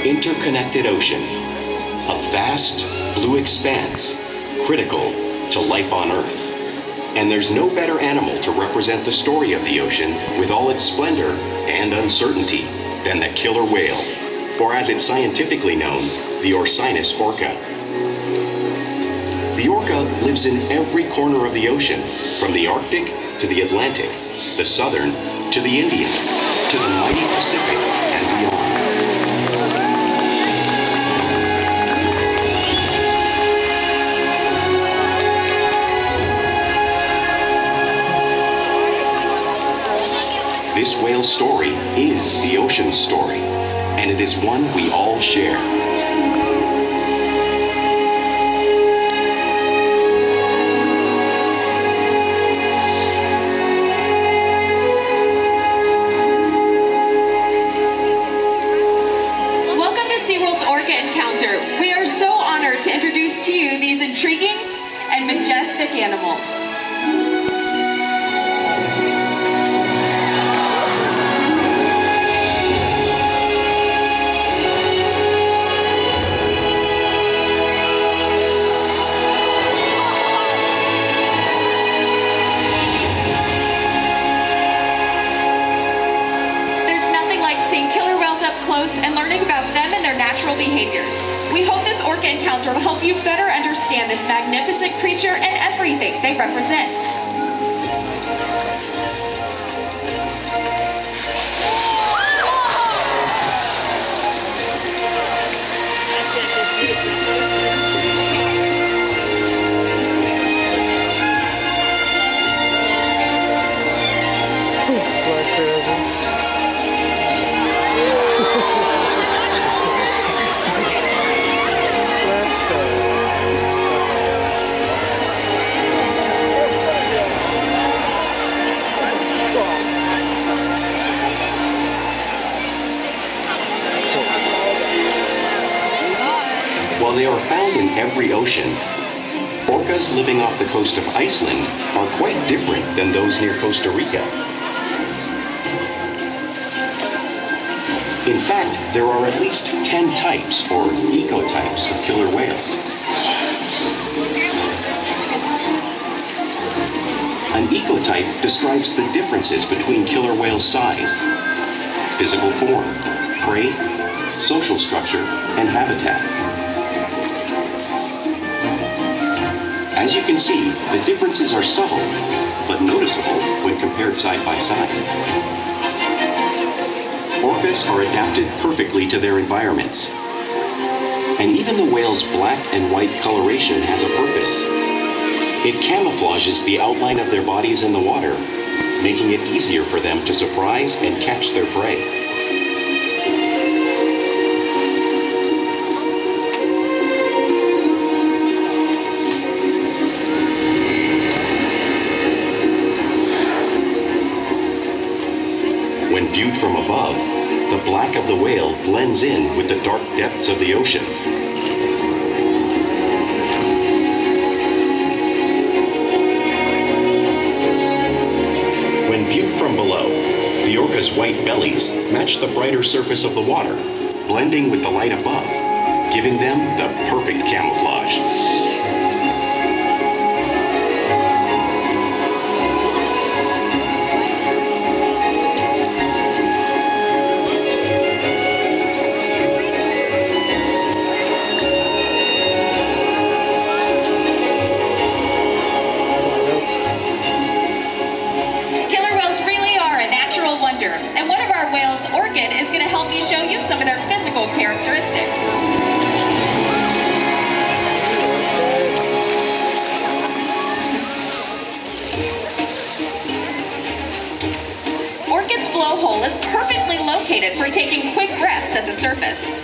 interconnected ocean, a vast blue expanse critical to life on Earth. And there's no better animal to represent the story of the ocean with all its splendor and uncertainty than the killer whale, or as it's scientifically known, the Orcinus orca. The orca lives in every corner of the ocean, from the Arctic to the Atlantic, the Southern to the Indian, to the mighty Pacific and beyond. This whale's story is the ocean's story, and it is one we all share. Welcome to SeaWorld's Orca Encounter. We are so honored to introduce to you these intriguing and majestic animals. And learning about them and their natural behaviors. We hope this Orca Encounter will help you better understand this magnificent creature and everything they represent. While they are found in every ocean, orcas living off the coast of Iceland are quite different than those near Costa Rica. In fact, there are at least 10 types or ecotypes of killer whales. An ecotype describes the differences between killer whales' size, physical form, prey, social structure, and habitat. As you can see, the differences are subtle, but noticeable when compared side by side. Orcas are adapted perfectly to their environments. And even the whale's black and white coloration has a purpose. It camouflages the outline of their bodies in the water, making it easier for them to surprise and catch their prey. When viewed from above, the black of the whale blends in with the dark depths of the ocean. When viewed from below, the orca's white bellies match the brighter surface of the water, blending with the light above, giving them the perfect camouflage. And one of our whales, Orkid, is going to help me show you some of their physical characteristics. Orkid's blowhole is perfectly located for taking quick breaths at the surface.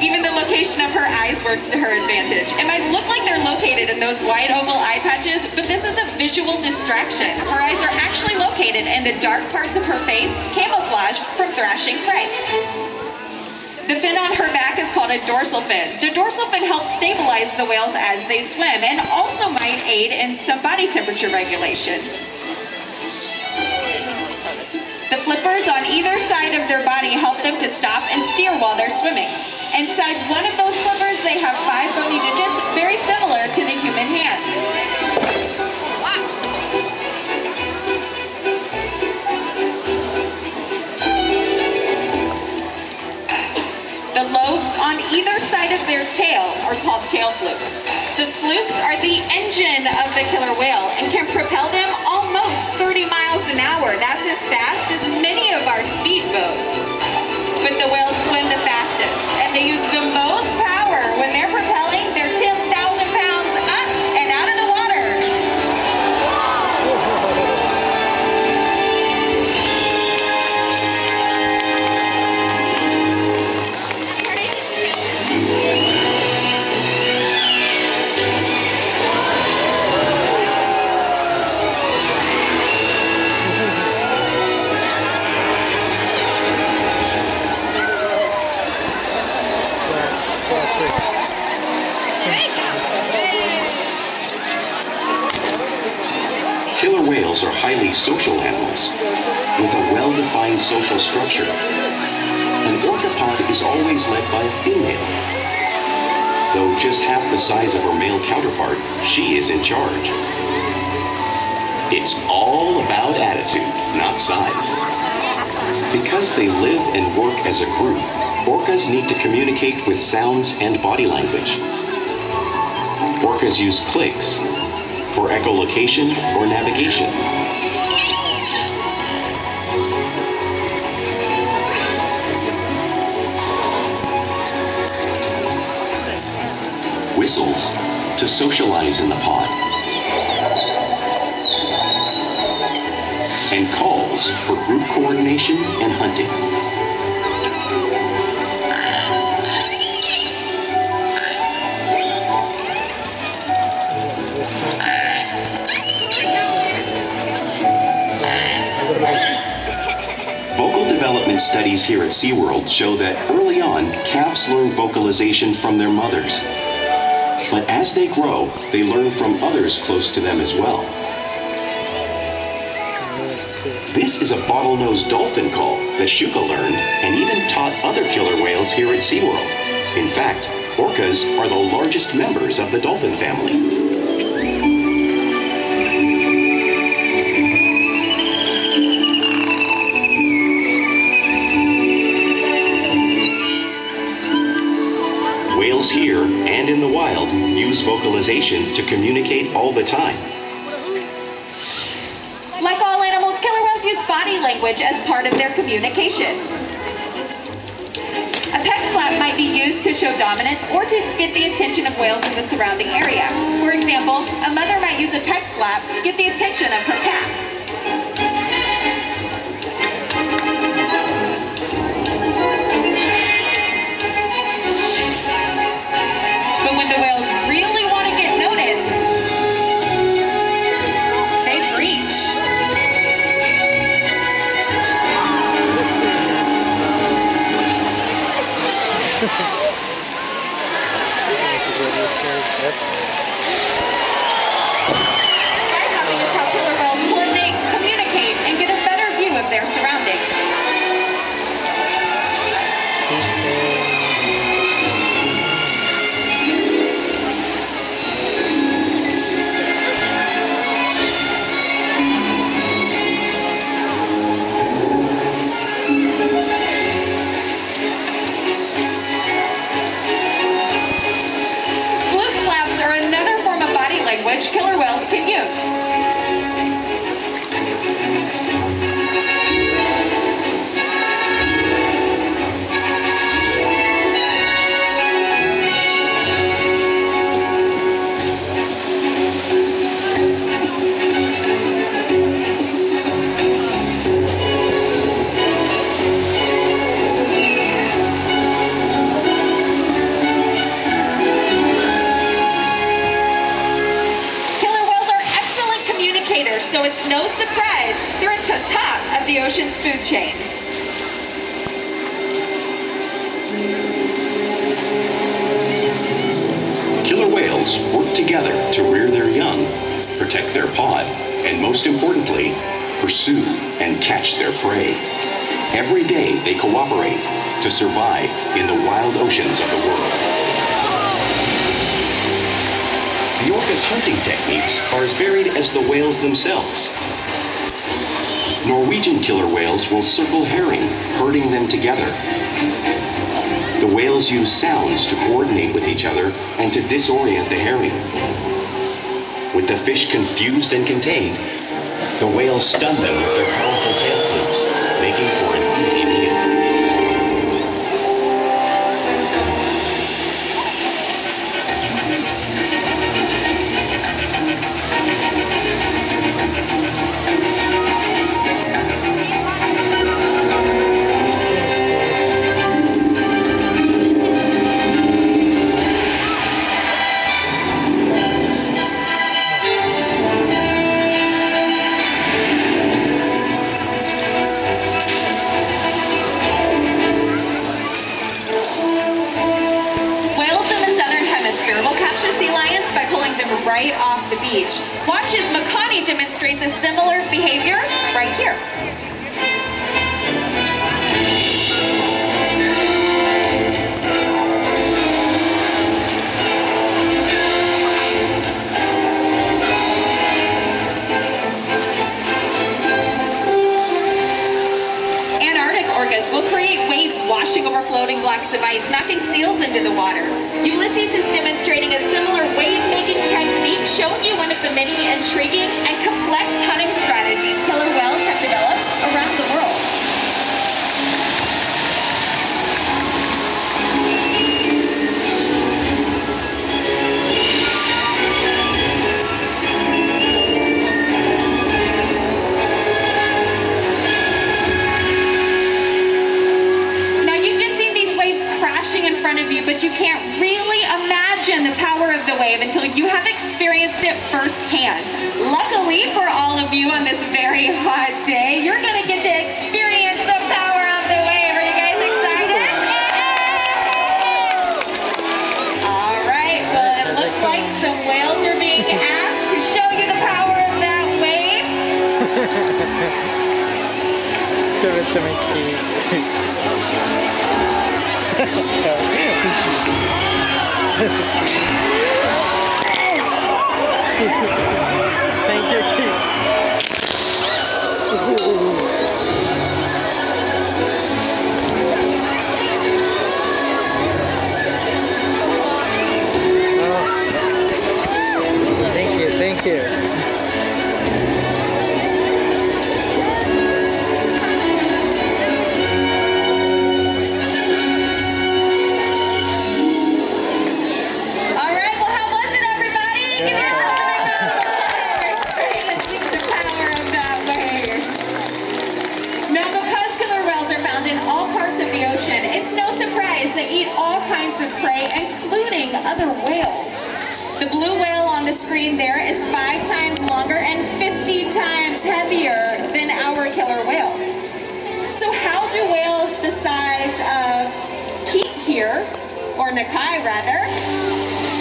Even the location of her eyes works to her advantage. It might look like they're located in those wide oval eye patches, but this is a visual distraction. Her eyes are actually located in the dark parts of her face, camouflage from thrashing prey. The fin on her back is called a dorsal fin. The dorsal fin helps stabilize the whales as they swim and also might aid in some body temperature regulation. The flippers on either side of their body help them to stop and steer while they're swimming. Inside one of those flippers, they have 5 bony digits, very similar to the human hand. The lobes on either side of their tail are called tail flukes. The flukes are the engine of the killer whale and can propel them almost 30 miles an hour. That's as fast as many of our speedboats. But the whales swim the fastest, and they use the most power when they're propelling their 10,000 pounds up and out of the water. Killer whales are highly social animals with a well-defined social structure. An orca pod is always led by a female. Though just half the size of her male counterpart, she is in charge. It's all about attitude, not size. Because they live and work as a group, orcas need to communicate with sounds and body language. Orcas use clicks for echolocation or navigation. Whistles to socialize in the pod. And calls for group coordination and hunting. Vocal development studies here at SeaWorld show that early on, calves learn vocalization from their mothers. But as they grow, they learn from others close to them as well. This is a bottlenose dolphin call that Shuka learned and even taught other killer whales here at SeaWorld. In fact, orcas are the largest members of the dolphin family. Whales here and in the wild use vocalization to communicate all the time. Like all animals, killer whales use body language as part of their communication. A peck slap might be used to show dominance or to get the attention of whales in the surrounding area. For example, a mother might use a peck slap to get the attention of her calf. But when the whales really want to get noticed, they breach. Skyhopping is how killer whales coordinate, communicate, and get a better view of their surroundings. Fluke slaps are another form of body language killer whales can use. So it's no surprise they're at the top of the ocean's food chain. Killer whales work together to rear their young, protect their pod, and most importantly, pursue, and catch their prey. Every day they cooperate to survive in the wild oceans of the world. The orca's hunting techniques are as varied as the whales themselves. Norwegian killer whales will circle herring, herding them together. The whales use sounds to coordinate with each other and to disorient the herring. With the fish confused and contained, the whales stun them with their powerful tail flukes, making for an easy meal. Right off the beach. Watch as Makani demonstrates a similar behavior right here. Antarctic orcas will create waves washing over floating blocks of ice, knocking seals into the water. Ulises is demonstrating a similar wave-making technique, showing you one of the many intriguing and complex hunting strategies killer whales have developed around the world. In front of you, but you can't really imagine the power of the wave until you have experienced it firsthand. Luckily for all of you on this very hot day, you're going to get to experience the power of the wave. Are you guys excited? All right, well, it looks like some whales are being asked to show you the power of that wave. Give it to me, Keet. Thank you, Keet. Thank you. They eat all kinds of prey, including other whales. The blue whale on the screen there is 5 times longer and 50 times heavier than our killer whales. So how do whales the size of Keet here, or Nakai rather,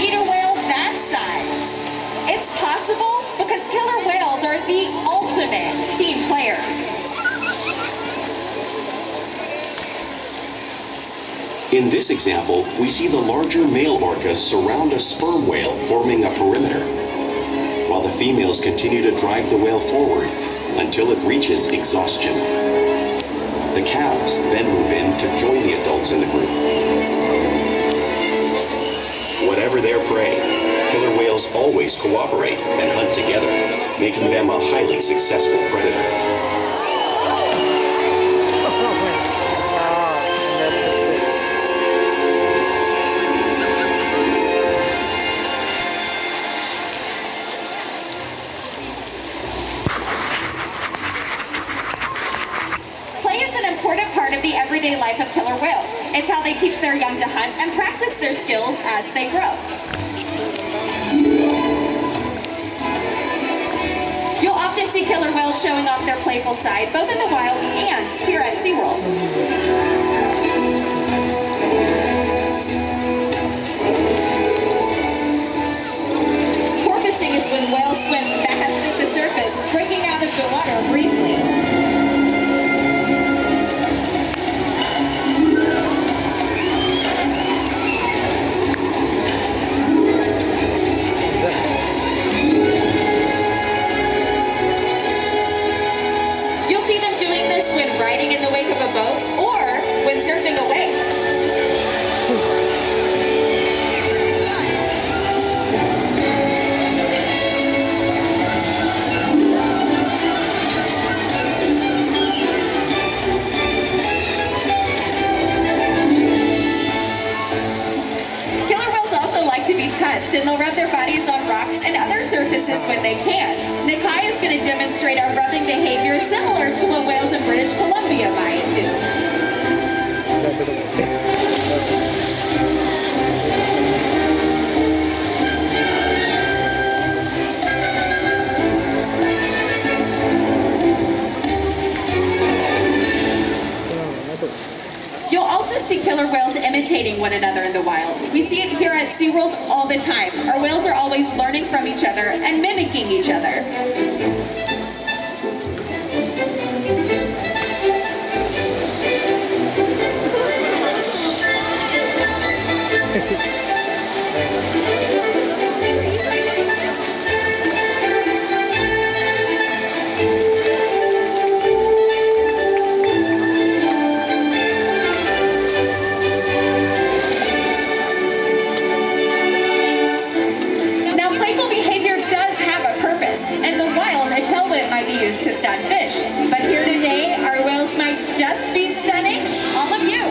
eat a whale that size? It's possible because killer whales are the ultimate team players. In this example, we see the larger male orcas surround a sperm whale, forming a perimeter, while the females continue to drive the whale forward until it reaches exhaustion. The calves then move in to join the adults in the group. Whatever their prey, killer whales always cooperate and hunt together, making them a highly successful predator. The everyday life of killer whales. It's how they teach their young to hunt and practice their skills as they grow. You'll often see killer whales showing off their playful side, both in the wild and here at SeaWorld. Porpoising is when whales swim fast at the surface, breaking out of the water briefly. untouched, and they'll rub their bodies on rocks and other surfaces when they can. Nakai is going to demonstrate a rubbing behavior similar to what whales in British Columbia might do. You'll also see killer whales imitating one another in the wild. We see it here at SeaWorld all the time. Our whales are always learning from each other and mimicking each other. Used to stun fish. But here today, our whales might just be stunning all of you.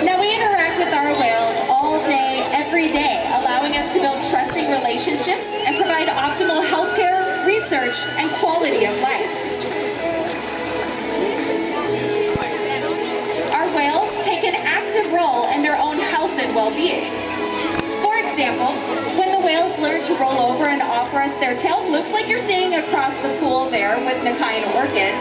Now we interact with our whales all day, every day, allowing us to build trusting relationships and provide optimal healthcare, research, and quality of life. Our whales take an active role in their own health and well-being. For example, when the whales learn to roll over and offer us their tail flukes, like you're seeing across the pool there with Nakai and Orchid,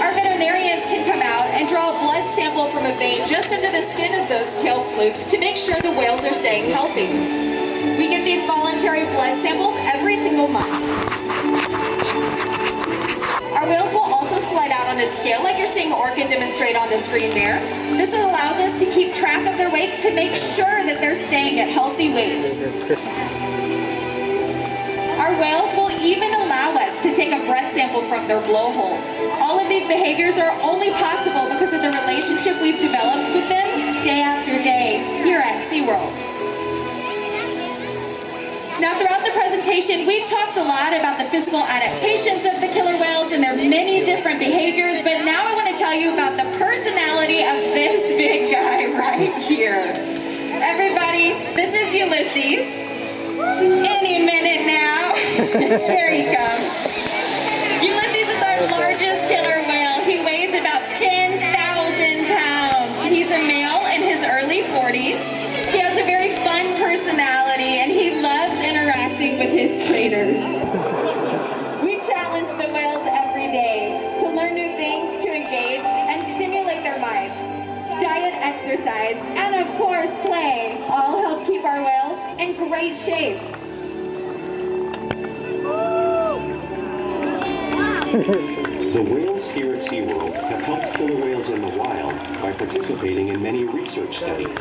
our veterinarians can come out and draw a blood sample from a vein just under the skin of those tail flukes to make sure the whales are staying healthy. We get these voluntary blood samples every single month. Our whales will also slide out on a scale like you're seeing Orchid demonstrate on the screen there. This allows us to keep track of their weights to make sure that they're staying at healthy weights. Our whales will even allow us to take a breath sample from their blowholes. All of these behaviors are only possible because of the relationship we've developed with them day after day here at SeaWorld. Now, throughout the presentation, we've talked a lot about the physical adaptations of the killer whales and their many different behaviors, but now I want to tell you about the personality of this big guy right here. Everybody, this is Ulises. Any minute now. Here he comes. Ulises is our largest killer whale. He weighs about 10,000 pounds. He's a male in his early 40s. He has a very fun personality and he loves interacting with his predators. We challenge the whales every day to learn new things, to engage, and stimulate their minds. Diet, exercise, and of course play all help keep our whales in great shape. The whales here at SeaWorld have helped killer whales in the wild by participating in many research studies.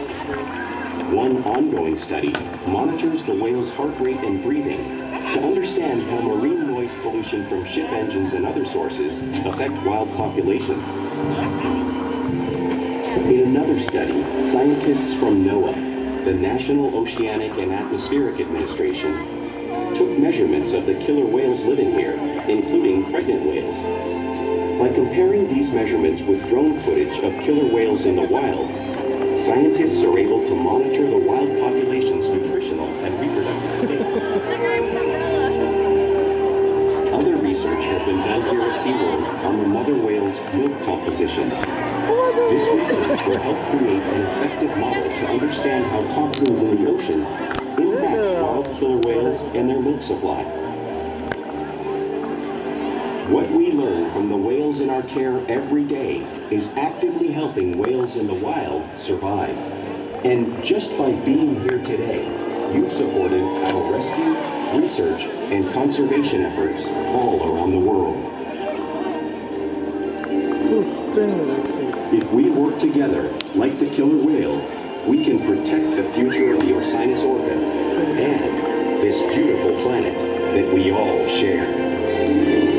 One ongoing study monitors the whale's heart rate and breathing to understand how marine noise pollution from ship engines and other sources affect wild populations. In another study, scientists from NOAA, the National Oceanic and Atmospheric Administration, took measurements of the killer whales living here, including pregnant whales. By comparing these measurements with drone footage of killer whales in the wild, scientists are able to monitor the wild population's nutritional and reproductive states. Other research has been done here at SeaWorld on the mother whale's milk composition. This research will help create an effective model to understand how toxins in the ocean impact wild killer whales and their milk supply. What we learn from the whales in our care every day is actively helping whales in the wild survive. And just by being here today, you've supported our rescue, research, and conservation efforts all around the world. If we work together, like the killer whale, we can protect the future of the Orcinus orca and this beautiful planet that we all share.